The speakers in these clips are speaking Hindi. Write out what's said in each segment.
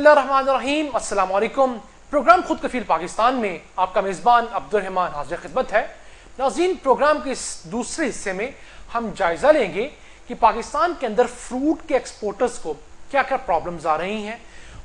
बिस्मिल्लाहिर्रहमानिर्रहीम, अस्सलाम वालेकुम। प्रोग्राम खुद कफील पाकिस्तान में आपका मेज़बान अब्दुल रहमान हाजिर खिदमत है। नाज़रीन, प्रोग्राम के इस दूसरे हिस्से में हम जायज़ा लेंगे कि पाकिस्तान के अंदर फ्रूट के एक्सपोर्टर्स को क्या क्या प्रॉब्लम्स आ रही हैं,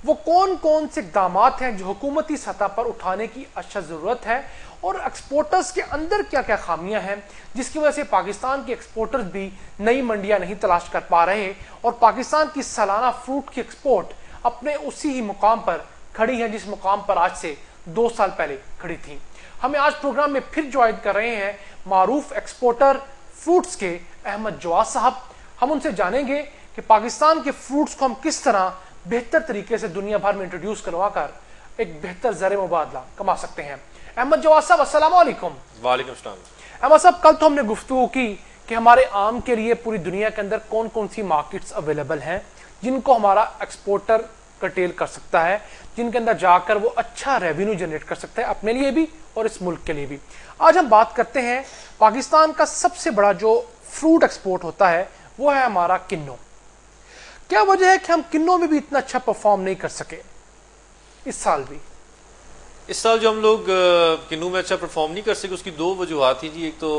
वो कौन कौन से इक़दाम हैं जो हुकूमती सतह पर उठाने की अच्छा ज़रूरत है, और एक्सपोर्टर्स के अंदर क्या क्या खामियां हैं जिसकी वजह से पाकिस्तान के एक्सपोर्टर्स भी नई मंडियां नहीं तलाश कर पा रहे और पाकिस्तान की सालाना फ्रूट की एक्सपोर्ट अपने उसी ही मुकाम पर खड़ी है जिस मुकाम पर आज से 2 साल पहले खड़ी थी। हमें आज प्रोग्राम में फिर ज्वाइन कर रहे हैं मारूफ एक्सपोर्टर फ्रूट्स के अहमद जवाद साहब। हम उनसे जानेंगे कि पाकिस्तान के फ्रूट्स को हम किस तरह बेहतर तरीके से दुनिया भर में इंट्रोड्यूस करवा कर एक बेहतर ज़र मुबादला कमा सकते हैं। अहमद जवाद साहब, अस्सलाम वालेकुम। वालेकुम सलाम। अहमद साहब, कल तो हमने गुफ्तगू की कि हमारे आम के लिए पूरी दुनिया के अंदर कौन कौन सी मार्केट्स अवेलेबल हैं जिनको हमारा एक्सपोर्टर कटेल कर सकता है, जिनके अंदर जाकर वो अच्छा रेवेन्यू जनरेट कर सकता है अपने लिए भी और इस मुल्क के लिए भी। आज हम बात करते हैं पाकिस्तान का सबसे बड़ा जो फ्रूट एक्सपोर्ट होता है वो है हमारा किन्नू। क्या वजह है कि हम किन्नू में भी इतना अच्छा परफॉर्म नहीं कर सके इस साल भी? इस साल जो हम लोग किन्नू में अच्छा परफॉर्म नहीं कर सके उसकी 2 वजूहत थी जी। एक तो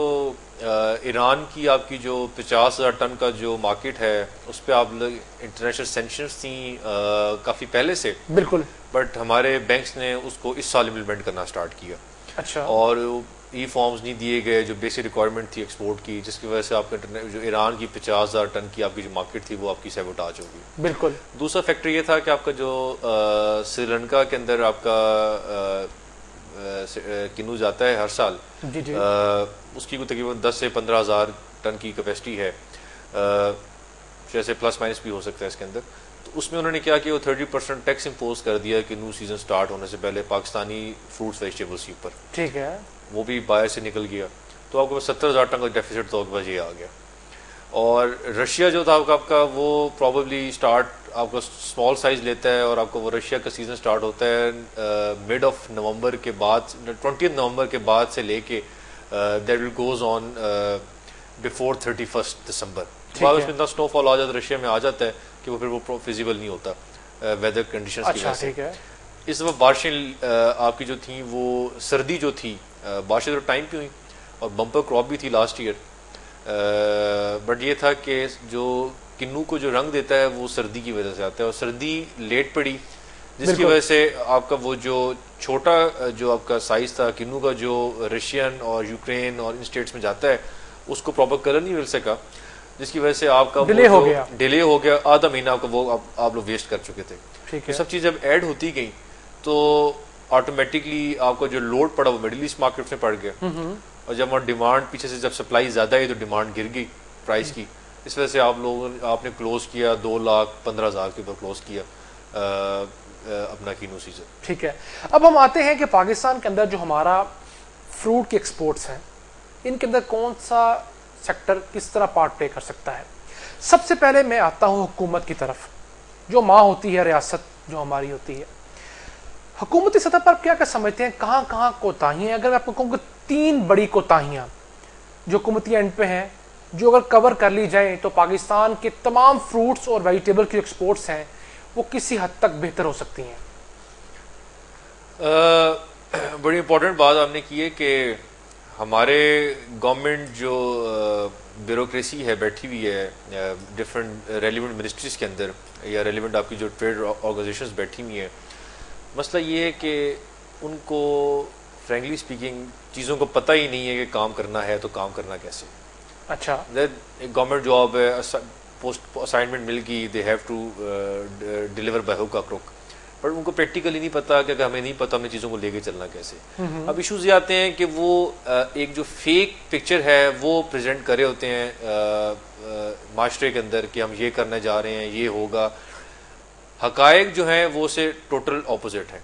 ईरान की आपकी जो 50,000 टन का जो मार्केट है उस पर आप लोग इंटरनेशनल सेंक्शंस थी काफ़ी पहले से, बिल्कुल, बट हमारे बैंक्स ने उसको इस साल इम्प्लीमेंट करना स्टार्ट किया। अच्छा। और ई फॉर्म्स नहीं दिए गए जो बेसिक रिक्वायरमेंट थी एक्सपोर्ट की, जिसकी वजह से आपका जो ईरान की 50,000 टन की आपकी जो मार्केट थी वो आपकी सैबोटाज होगी। बिल्कुल। दूसरा फैक्टर ये था कि आपका जो श्रीलंका के अंदर आपका किन्नू जाता है हर साल, जी जी। उसकी कोई तकरीबन 10 से 15,000 टन की कैपेसिटी है, जैसे प्लस माइनस भी हो सकता है इसके अंदर। तो उसमें उन्होंने क्या किया, वो 30% टैक्स इम्पोज कर दिया किन्नू सीजन स्टार्ट होने से पहले पाकिस्तानी फ्रूट्स वेजिटेबल्स के ऊपर। ठीक है। वो भी बाहर से निकल गया, तो आपके पास 70,000 टन का डेफिसिट तो आपके पास ये आ गया। और रशिया जो था आपका वो प्रॉबेबली स्टार्ट आपका स्मॉल साइज लेता है, और आपको वो रशिया का सीजन स्टार्ट होता है मिड ऑफ नवंबर के बाद, 20 नवंबर के बाद से लेके that will goes on before 31 दिसंबर। बाद उसमें इतना स्नोफॉल आ जाता है, रशिया में आ जाता है कि वो फिर वो फिजिबल नहीं होता वेदर कंडीशंस की वजह से। इस वक्त बारिशें आपकी जो थी वो सर्दी जो थी, बारिशें तो टाइम पे हुई और बम्पर क्रॉप भी थी लास्ट ईयर, बट ये था कि जो किन्नू को जो रंग देता है वो सर्दी की वजह से आता है, और सर्दी लेट पड़ी जिसकी वजह से आपका वो जो छोटा जो आपका साइज था किन्नू का, जो रशियन और यूक्रेन और इन स्टेट्स में जाता है उसको प्रॉपर कलर नहीं मिल सका, जिसकी वजह से आपका डिले हो गया। आधा महीना आपका वो आप लोग वेस्ट कर चुके थे। ठीक है। सब चीज़ जब ऐड होती गई तो ऑटोमेटिकली आपका जो लोड पड़ा वो मिडिल ईस्ट मार्केट में पड़ गया, और जब वहाँ डिमांड पीछे से जब सप्लाई ज़्यादा है तो डिमांड गिर गई प्राइस की। इस वजह से आपने क्लोज किया 2,15,000 के ऊपर क्लोज किया अपना किन्नू सीजन। ठीक है। अब हम आते हैं कि पाकिस्तान के अंदर जो हमारा फ्रूट के एक्सपोर्ट्स हैं इनके अंदर कौन सा सेक्टर किस तरह पार्ट प्ले कर सकता है। सबसे पहले मैं आता हूँ हुकूमत की तरफ, जो माँ होती है, रियासत जो हमारी होती है। हुकूमती सतह पर क्या क्या समझते हैं, कहाँ कहाँ कोताहियाँ? अगर मैं आपको कहूँ 3 बड़ी कोताहियाँ जो हुकूमती एंड पे हैं, जो अगर कवर कर ली जाए तो पाकिस्तान के तमाम फ्रूट्स और वेजिटेबल की एक्सपोर्ट्स हैं वो किसी हद तक बेहतर हो सकती हैं। बड़ी इंपॉर्टेंट बात आपने की है कि हमारे गवर्नमेंट जो ब्यूरोक्रेसी है बैठी हुई है डिफरेंट रेलिवेंट मिनिस्ट्रीज के अंदर, या रेलिवेंट आपकी जो ट्रेड ऑर्गेनाइजेशंस बैठी हुई हैं, मसला ये है कि उनको फ्रेंकली स्पीकिंग चीज़ों को पता ही नहीं है कि काम करना है तो काम करना कैसे। अच्छा, एक गवर्नमेंट जॉब है, पोस्ट असाइनमेंट मिल गई, they have to deliver by hook और क्रुक, पर उनको प्रैक्टिकली नहीं पता कि हमें नहीं पता हमें चीज़ों को लेके चलना कैसे। अब इश्यूज ये आते हैं कि वो एक जो फेक पिक्चर है वो प्रेजेंट करे होते हैं माशरे के अंदर कि हम ये करने जा रहे हैं, ये होगा। हकायक जो है वो से टोटल ऑपोजिट है।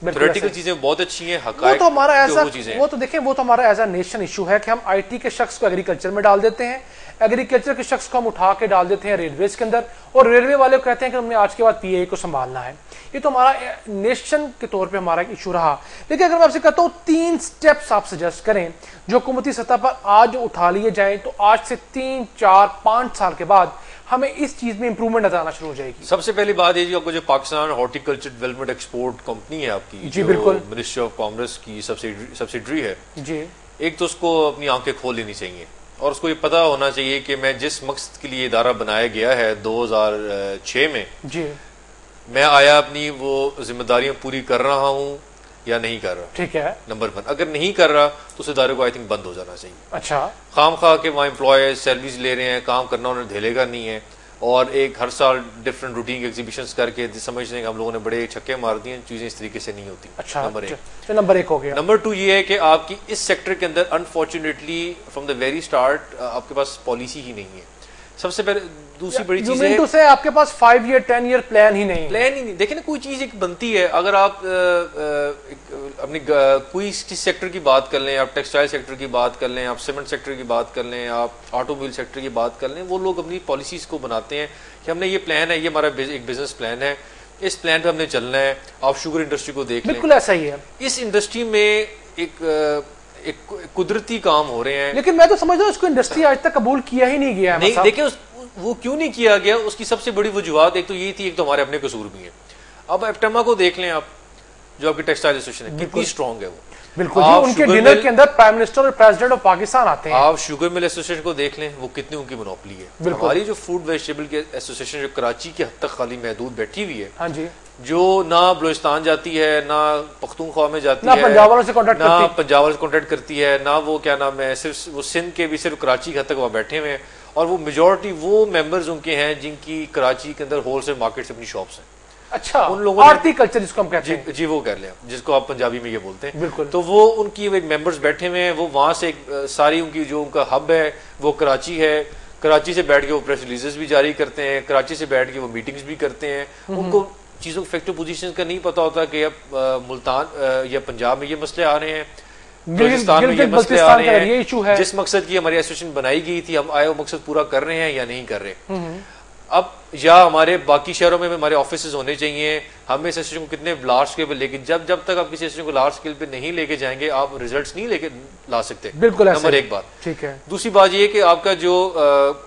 थ्योरेटिकल चीजें बहुत अच्छी हैं, हकायक तो हमारा ऐसा वो तो देखें, वो तो हमारा एज अ नेशन इशू है कि हम आईटी के शख्स को एग्रीकल्चर में डाल देते हैं, एग्रीकल्चर के शख्स को हम उठा के डाल देते हैं रेलवेज के अंदर, और रेलवे वाले को कहते हैं कि हमने आज के बाद पीए को संभालना है। ये तो हमारा नेशन के तौर पे हमारा एक इशू रहा। लेकिन अगर मैं आपसे कहता हूँ 3 स्टेप्स आप सजेस्ट करें जो हुकूमती सतह पर आज उठा लिए जाए तो आज से 3, 4, 5 साल के बाद हमें इस चीज में इंप्रूवमेंट नजर आना शुरू हो जाएगी? सबसे पहली बात ये जी, आपको जो Pakistan horticulture development export company है आपकी, जी बिल्कुल, मिनिस्ट्री ऑफ कॉमर्स की सब्सिडरी है जी, एक तो उसको अपनी आंखें खोल लेनी चाहिए और उसको ये पता होना चाहिए कि मैं जिस मकसद के लिए इदारा बनाया गया है 2006 में, जी, मैं आया अपनी वो जिम्मेदारियां पूरी कर रहा हूँ या नहीं कर रहा। ठीक है, नंबर 1, अगर नहीं कर रहा तो उस इदारे को आई थिंक बंद हो जाना चाहिए। अच्छा, खाम खा के वहाँ एम्प्लॉयज सैलरीज ले रहे हैं, काम करना उन्हें ढेलेगा नहीं है, और एक हर साल डिफरेंट रूटीन एग्जीबिशंस करके समझते हैं कि हम लोगों ने बड़े छक्के मार दिए, चीजें इस तरीके से नहीं होती। अच्छा, नंबर 1 हो गया। नंबर 2 ये है कि आपकी इस सेक्टर के अंदर unfortunately from the very start आपके पास पॉलिसी ही नहीं है। सबसे पहले दूसरी बड़ी चीज है से आपके पास 5 ईयर 10 ईयर प्लान ही नहीं, देखिए ना, कोई चीज एक बनती है, अगर आप अपनी कोई सेक्टर की बात कर लें, आप टेक्सटाइल सेक्टर की बात कर लें, आप सीमेंट सेक्टर की बात कर लें, आप ऑटोमोबाइल सेक्टर की बात कर लें, वो लोग अपनी पॉलिसीज को बनाते हैं कि हमने ये प्लान है, ये हमारा एक बिजनेस प्लान है, इस प्लान पे हमने चलना है। आप शुगर इंडस्ट्री को देख लें, बिल्कुल ऐसा ही है। इस इंडस्ट्री में एक कुदरती काम हो रहे हैं, लेकिन मैं तो समझता हूँ इसको इंडस्ट्री आज तक कबूल किया ही नहीं गया है। नहीं, देखिए वो क्यों नहीं किया गया, उसकी सबसे बड़ी वजूहत एक तो ये थी, एक तो हमारे अपने कसूर भी है। अब एप्टेमा को देख लें आप, जो आपकी टेक्सटाइल एसोसिएशन है, कितनी स्ट्रांग है वो। बिल्कुल, उनके डिनर के अंदर प्राइम मिनिस्टर और प्रेसिडेंट ऑफ पाकिस्तान आते हैं। आप शुगर मिल एसोसिएशन को देख लें, वो कितनी उनकी मोनोपोली है। हमारी जो फूड वेजिटेबल के एसोसिएशन जो कराची के हद तक खाली महदूद बैठी हुई है, हाँ जी, जो ना बलूचिस्तान जाती है, ना पख्तूनख्वा में जाती है, ना पंजाब वालों से कॉन्टेक्ट करती है, ना वो क्या नाम है, सिर्फ वो सिंध के भी सिर्फ कराची के हद तक वहाँ बैठे हुए हैं, और वो मेजोरिटी वो मेंबर्स उनके हैं जिनकी कराची के अंदर होलसेल मार्केट से अपनी शॉप्स हैं। अच्छा, उन लोगों हॉर्टिकल्चर जिसको हम कहते हैं, जी वो कर लें, जिसको आप पंजाबी में ये बोलते हैं। बिल्कुल, तो वो उनकी मेंबर्स बैठे हुए हैं, वो वहां से सारी उनकी जो उनका हब है वो कराची है, कराची से बैठ के वो प्रेस रिलीजेस भी जारी करते हैं, कराची से बैठ के वो मीटिंग्स भी करते हैं। उनको चीजों फैक्टर पोजीशन का नहीं पता होता कि अब मुल्तान या पंजाब में ये मसले आ रहे हैं, बलूचिस्तान में ये मसले आ रहे हैं, जिस मकसद की हमारी एसोसिएशन बनाई गई थी, हम आए वो मकसद पूरा कर रहे हैं या नहीं कर रहे। अब या हमारे बाकी शहरों में हमारे ऑफिस होने चाहिए, हम इस एसोसिएशन को कितने लार्ज स्केल पे, लेकिन जब तक आप किसी एसोसिएशन को लार्ज स्केल पे नहीं लेके जाएंगे, आप रिजल्ट्स नहीं लेके ला सकते। बिल्कुल, नंबर 1 बात। ठीक है। दूसरी बात ये कि आपका जो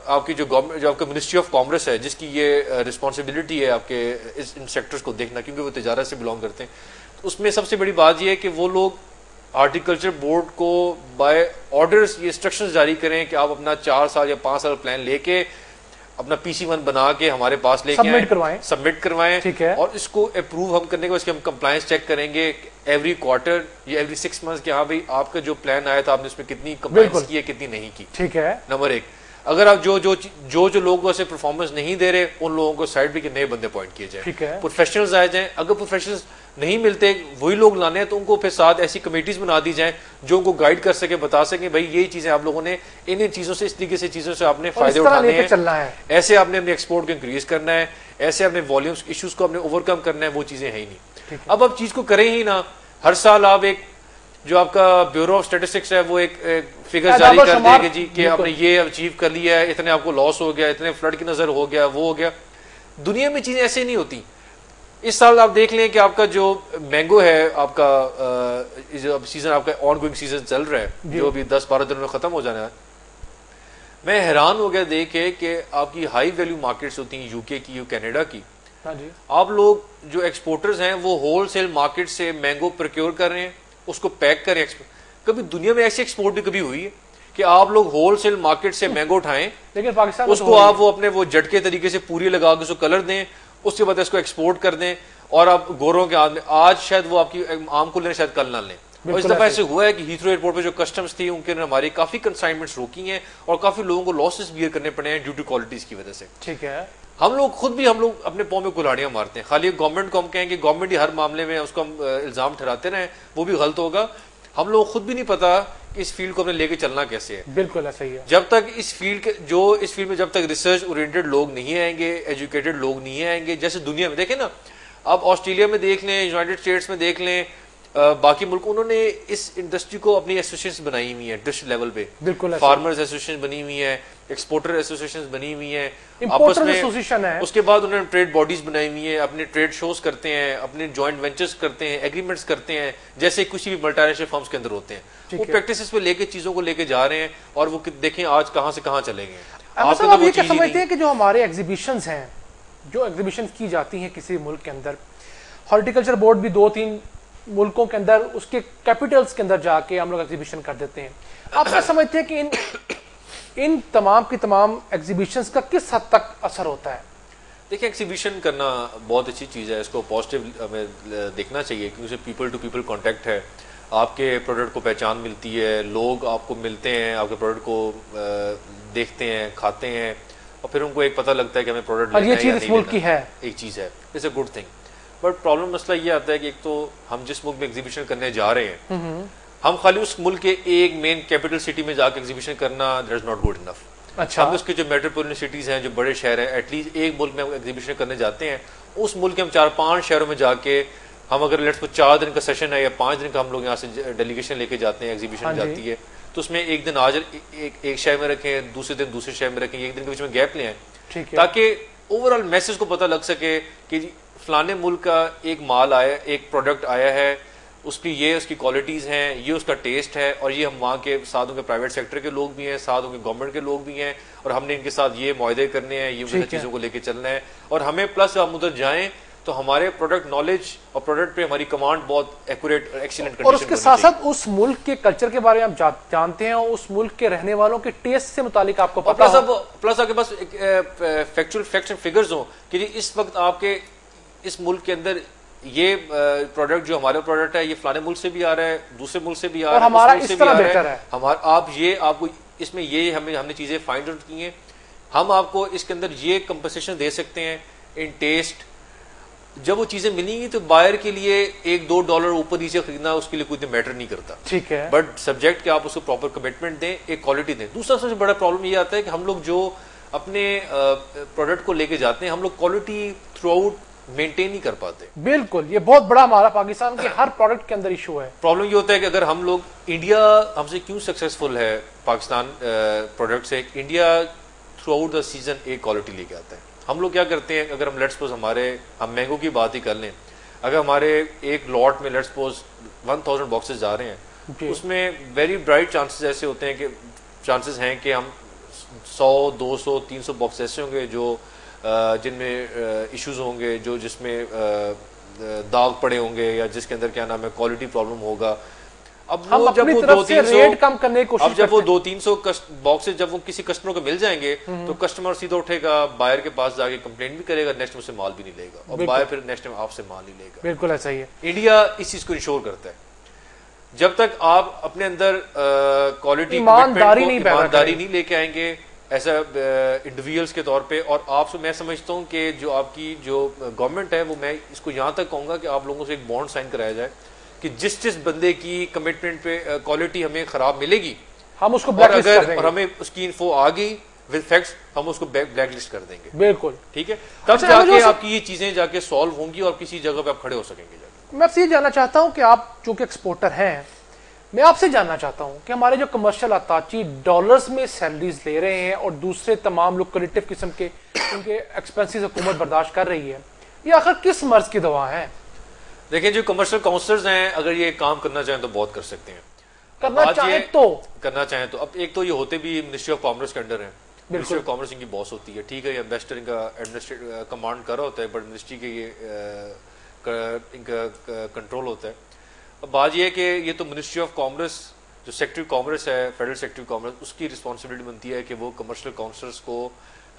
आपकी जो गवर्नमेंट, जो आपका मिनिस्ट्री ऑफ कॉमर्स है, जिसकी ये रिस्पॉन्सिबिलिटी है आपके इन सेक्टर्स को देखना, क्योंकि वो तिजारत से बिलोंग करते हैं, उसमें सबसे बड़ी बात यह है कि वो लोग हॉर्टिकल्चर बोर्ड को बाय ऑर्डर्स ये इंस्ट्रक्शंस जारी करें कि आप अपना 4 साल या 5 साल प्लान लेके अपना PC1 बना के हमारे पास लेके सबमिट करवाएं, ठीक है, और इसको अप्रूव हम करने के बाद हम कंप्लायंस चेक करेंगे एवरी क्वार्टर या एवरी 6 मंथ्स कि हाँ भाई आपका जो प्लान आया था आपने उसमें कितनी कंप्लायंस की है, कितनी नहीं की। ठीक है, नंबर 1। अगर आप जो लोगों से परफॉर्मेंस नहीं दे रहे, उन लोगों को साइड पे के नए बंदे अपॉइंट किए जाए, प्रोफेशनल्स आए जाएं। अगर प्रोफेशनल्स नहीं मिलते, वही लोग लाने हैं, तो उनको फिर साथ ऐसी कमेटीज बना दी जाएं जो उनको गाइड कर सके, बता सके भाई ये चीजें आप लोगों ने इन चीजों से, इस तरीके से चीजों से आपने फायदे उठाने हैं, चलना है, ऐसे आपने अपने एक्सपोर्ट को इंक्रीज करना है, ऐसे अपने वॉल्यूम्स इश्यूज को आपने ओवरकम करना है, वो चीजें है ही नहीं। अब आप चीज को करें ही ना, हर साल आप एक जो आपका ब्यूरो ऑफ स्टैटिस्टिक्स है वो एक फिगर जारी कर देगा जी कि आपने ये अचीव कर लिया है, इतने आपको लॉस हो गया, इतने फ्लड की नजर हो गया, वो हो गया। दुनिया में चीजें ऐसे नहीं होती। इस साल आप देख लें कि आपका जो मैंगो है, आपका सीजन, आपका ऑन गोइंग सीजन चल रहा है, जो अभी 10-12 दिनों में खत्म हो जाना है। मैं हैरान हो गया देख के कि आपकी हाई वैल्यू मार्केट्स होती हैं यूके की, कनाडा की, आप लोग जो एक्सपोर्टर्स हैं वो होलसेल मार्केट से मैंगो प्रोक्योर कर रहे हैं, उसको पैक करें। कभी दुनिया में ऐसी एक्सपोर्ट भी कभी हुई है कि आप लोग होलसेल मार्केट से मैंगो उठाएं, लेकिन पाकिस्तान उसको आप वो अपने वो झटके तरीके से पूरी लगा के उसको कलर दें, उसके बाद इसको एक्सपोर्ट कर दें, और आप गोरों के आज शायद वो आपकी आम को लेने, शायद कल ना लें। और इस दफा ऐसे हुआ है कि हीथ्रो एयरपोर्ट पे जो कस्टम्स थी उनके हमारी काफी कंसाइनमेंट्स रोकी हैं और काफी लोगों को लॉसेस बियर करने पड़े हैं ड्यू टू क्वालिटीज की वजह से। ठीक है, हम लोग खुद भी अपने पाँव में कुल्हाड़ियां मारते हैं। खाली गवर्नमेंट को हम कहें कि गवर्नमेंट ही हर मामले में उसको हम इल्जाम ठहराते रहे, वो भी गलत होगा। हम लोग खुद भी नहीं पता कि इस फील्ड को हमने लेके चलना कैसे है। बिल्कुल ऐसा ही है। जब तक इस फील्ड में जब तक रिसर्च ओरिएंटेड लोग नहीं आएंगे, एजुकेटेड लोग नहीं आएंगे, जैसे दुनिया में देखें ना, आप ऑस्ट्रेलिया में देख लें, यूनाइटेड स्टेट्स में देख लें, बाकी मुल्क, उन्होंने इस इंडस्ट्री को अपनी एसोसिएशन बनाई हुई है डिस्ट्रिक्ट लेवल पे। बिल्कुल, फार्मर्स एसोसिएशन बनी हुई है, एक्सपोर्टर एसोसिएशन बनी हुई है, आपस में एसोसिएशन है। उसके बाद उन्होंने ट्रेड बॉडीज बनाई हुई है, अपने ट्रेड शोज करते हैं, अपने जॉइंट वेंचर्स करते हैं, एग्रीमेंट्स करते हैं, जैसे किसी भी मल्टीनेशनल फर्म्स के अंदर होते हैं। वो प्रैक्टिसेस पे लेके चीजों को लेके जा रहे हैं, और वो देखें आज कहां से कहां चले गए। मतलब आप ये क्या समझते हैं कि जो हमारे एग्जीबिशंस हैं, जो एग्जीबिशन की जाती हैं किसी मुल्क के अंदर, हॉर्टिकल्चर बोर्ड भी 2-3 मुल्कों के अंदर उसके कैपिटल्स के अंदर जाके हम लोग एग्जीबिशन कर देते हैं, आप क्या समझते हैं कि इन तमाम की तमाम एग्जीबिशंस का किस हद तक असर होता है? देखिए, एग्जीबिशन करना बहुत अच्छी चीज़ है, इसको पॉजिटिव हमें देखना चाहिए क्योंकि उससे पीपल टू पीपल कांटेक्ट है, आपके प्रोडक्ट को पहचान मिलती है, लोग आपको मिलते हैं, आपके प्रोडक्ट को देखते हैं, खाते हैं और फिर उनको एक पता लगता है कि हमें प्रोडक्ट लेना है या नहीं लेना। एक चीज़ है, it's a good thing. But problem मसला ये आता है कि एक तो हम जिस मुल्क में एग्जीबिशन करने जा रहे हैं, हम खाली उस मुल्क के एक मेन कैपिटल सिटी में जाकर एग्जीबिशन करना that is not good enough. अच्छा, हम उसके जो मेट्रोपोलिटन सिटीज हैं, जो बड़े शहर हैं, एटलीस्ट एक मुल्क में हम एग्जीबिशन करने जाते हैं, उस मुल्क के हम 4-5 शहरों में जाके हम अगर लेट्स को 4 दिन का सेशन है या 5 दिन का हम लोग यहाँ से डेलीगेशन लेके जाते हैं, एग्जीबिशन जाती है, तो उसमें एक दिन आज एक शहर में रखें, दूसरे दिन दूसरे शहर में रखें, एक दिन के बीच में गैप लें, ताकि ओवरऑल मैसेज को पता लग सके कि फलाने मुल्क का एक माल आया, एक प्रोडक्ट आया है, उसकी क्वालिटीज़ हैं, ये उसका टेस्ट है, और ये हम वहाँ के साथ होंगे प्राइवेट सेक्टर के लोग भी हैं, साथ होंगे गवर्नमेंट के लोग भी हैं, और हमने इनके साथ ये मुआहदे करने हैं, ये उनकी चीज़ों को लेके चलना है, और हमें प्लस हम उधर जाएं तो हमारे प्रोडक्ट नॉलेज और प्रोडक्ट पे हमारी कमांड बहुत एक्यूरेट और एक्सीलेंट कंडीशन, और उसके साथ साथ उस मुल्क के कल्चर के बारे में आप जानते हैं और उस मुल्क के रहने वालों के टेस्ट से मुतालिक आपको पता हो, प्लस आपके पास फैक्चुअल फैक्ट्स एंड फिगर्स हो कि इस वक्त आपके इस मुल्क के अंदर ये प्रोडक्ट जो हमारा प्रोडक्ट है ये फलाने मुल्क से भी आ रहा है, दूसरे मुल्क से भी आ रहा है, हमारा इस तरह बेहतर है, हमारा आपको इसमें ये हमने चीजें फाइंड आउट की हैं, हम आपको इसके अंदर ये कंपनसेशन दे सकते हैं इन टेस्ट। जब वो चीजें मिलेंगी तो बायर के लिए $1-2 ऊपर नीचे खरीदना उसके लिए कोई मैटर नहीं करता, ठीक है, बट सब्जेक्ट कि आप उसको प्रॉपर कमिटमेंट दें, एक क्वालिटी दें। दूसरा सबसे बड़ा प्रॉब्लम ये आता है कि हम लोग जो अपने प्रोडक्ट को लेके जाते हैं, हम लोग क्वालिटी थ्रू आउट मेंटेन नहीं कर पाते। बिल्कुल, ये बहुत बड़ा हमारा पाकिस्तान के हर प्रोडक्ट के अंदर इशू है। प्रॉब्लम ये होता है कि अगर हम लोग, इंडिया हमसे क्यों सक्सेसफुल है पाकिस्तान प्रोडक्ट से, India through out the season एक क्वालिटी लेके आता है। हम लोग क्या करते हैं, अगर हम लेट्स सपोज हम मैंगो की बात ही कर लें, अगर हमारे एक लॉट में लेट्स सपोज 1000 बॉक्सेस जा रहे हैं, उसमें वेरी ब्राइट चांसेस ऐसे होते हैं कि चांसेस हैं कि हम 100, 200, 300 बॉक्स ऐसे होंगे जो जिनमें इश्यूज होंगे, जो जिसमें दाग पड़े होंगे या जिसके अंदर क्या नाम है क्वालिटी प्रॉब्लम होगा। अब हम जब वो 200-300 रेट कम करने की कोशिश, अब जब वो 200-300 बॉक्सेस जब वो किसी कस्टमर को मिल जाएंगे तो कस्टमर सीधा उठेगा, बायर के पास जाके कंप्लेंट भी करेगा, नेक्स्ट टाइम से माल भी नहीं लेगा, और बायर फिर नेक्स्ट टाइम आपसे माल नहीं लेगा। बिल्कुल ऐसा ही है। इंडिया इस चीज को इंश्योर करता है, जब तक आप अपने अंदर क्वालिटी ईमानदारी नहीं लेके आएंगे ऐसा इंडिविजुअल्स के तौर पे, और आपसे मैं समझता हूँ कि जो आपकी जो गवर्नमेंट है वो, मैं इसको यहाँ तक कहूँगा कि आप लोगों से एक बॉन्ड साइन कराया जाए कि जिस बंदे की कमिटमेंट पे क्वालिटी हमें खराब मिलेगी, हम उसको ब्लैकलिस्ट कर देंगे, और हमें उसकी इन्फो आ गई विद फैक्ट्स, हम उसको ब्लैकलिस्ट कर देंगे। बिल्कुल ठीक है, तब जाके आपकी ये चीजें जाके सॉल्व होंगी और किसी जगह पे आप खड़े हो सकेंगे जाके। मैं आपसे ये जानना चाहता हूँ कि आप जो कि एक्सपोर्टर हैं, मैं आपसे जानना चाहता हूं कि हमारे जो कमर्शियल अताची डॉलर्स में सैलरीज ले रहे हैं और दूसरे तमाम लुक्रेटिव किस्म के उनके एक्सपेंसेस हुकूमत बर्दाश्त कर रही है, ये आखिर किस मर्ज की दवा है? देखिए, जो कमर्शियल काउंसलर्स हैं अगर ये काम करना चाहें तो बहुत कर सकते हैं, करना चाहें तो। अब एक तो ये होते भी मिनिस्ट्री ऑफ कॉमर्स के अंडर है, मिनिस्ट्री ऑफ कॉमर्स इनकी बॉस होती है, ठीक है, एम्बेसडर इनका एडमिनिस्ट्रेटिव कमांड कर रहा होता है, बट मिनिस्ट्री के ये इनका कंट्रोल होता है। अब बात यह है कि ये तो मिनिस्ट्री ऑफ कॉमर्स, जो सेक्रेटरी ऑफ कॉमर्स है, फेडरल सेक्रेटरी ऑफ कॉमर्स, उसकी रिस्पॉन्सिबिलिटी बनती है कि वो कमर्शियल काउंसलर्स को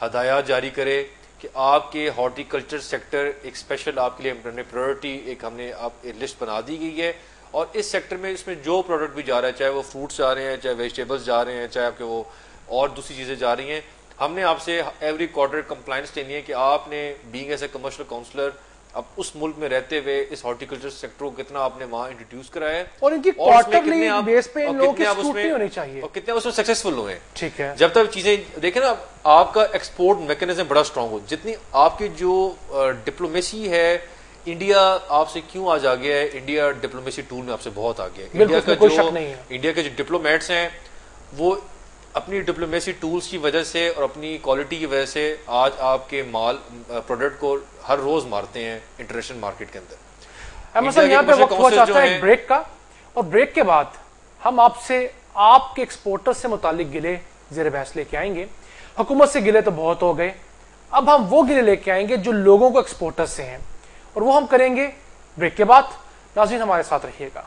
हदायत जारी करे कि आपके हॉर्टिकल्चर सेक्टर एक स्पेशल आपके लिए हमने प्रायोरिटी हमने आप एक लिस्ट बना दी गई है, और इस सेक्टर में इसमें जो प्रोडक्ट भी जा रहा है, चाहे वो फ्रूट्स जा रहे हैं, चाहे वेजिटेबल्स जा रहे हैं, चाहे आपके वो और दूसरी चीज़ें जा रही हैं, हमने आपसे एवरी क्वार्टर कंप्लाइंस लेनी है कि आपने being as a commercial counsellor अब उस मुल्क में रहते हुए इस हॉर्टिकल्चर सेक्टर को कितना आपने वहां इंट्रोड्यूस कराया है, और इनकी क्वार्टरली बेस पे इन लोगों की स्क्रूटनी होनी चाहिए, और कितने उसमें सक्सेसफुल हुए। ठीक है, जब तक चीजें देखें ना, आपका एक्सपोर्ट मैकेनिज्म बड़ा स्ट्रांग हो, जितनी आपकी जो डिप्लोमेसी है, इंडिया आपसे क्यों आज आ गया है, इंडिया डिप्लोमेसी टूल में आपसे बहुत आ गया है। इंडिया के जो डिप्लोमेट्स हैं वो अपनी डिप्लोमेसी टूल्स की वजह से और अपनी क्वालिटी की वजह से आज आपके माल प्रोडक्ट को हर रोज मारते हैं इंटरनेशनल मार्केट के अंदर। यहाँ पे वक्त हुआ चाहता है एक ब्रेक का, और ब्रेक के बाद हम आपसे आपके एक्सपोर्टर से मुतालिक गिले ज़ेर बहस लेके आएंगे। हुकूमत से गिले तो बहुत हो गए, अब हम वो गिले लेके आएंगे जो लोगों को एक्सपोर्टर्स से हैं, और वो हम करेंगे ब्रेक के बाद। नाज़रीन हमारे साथ रहिएगा।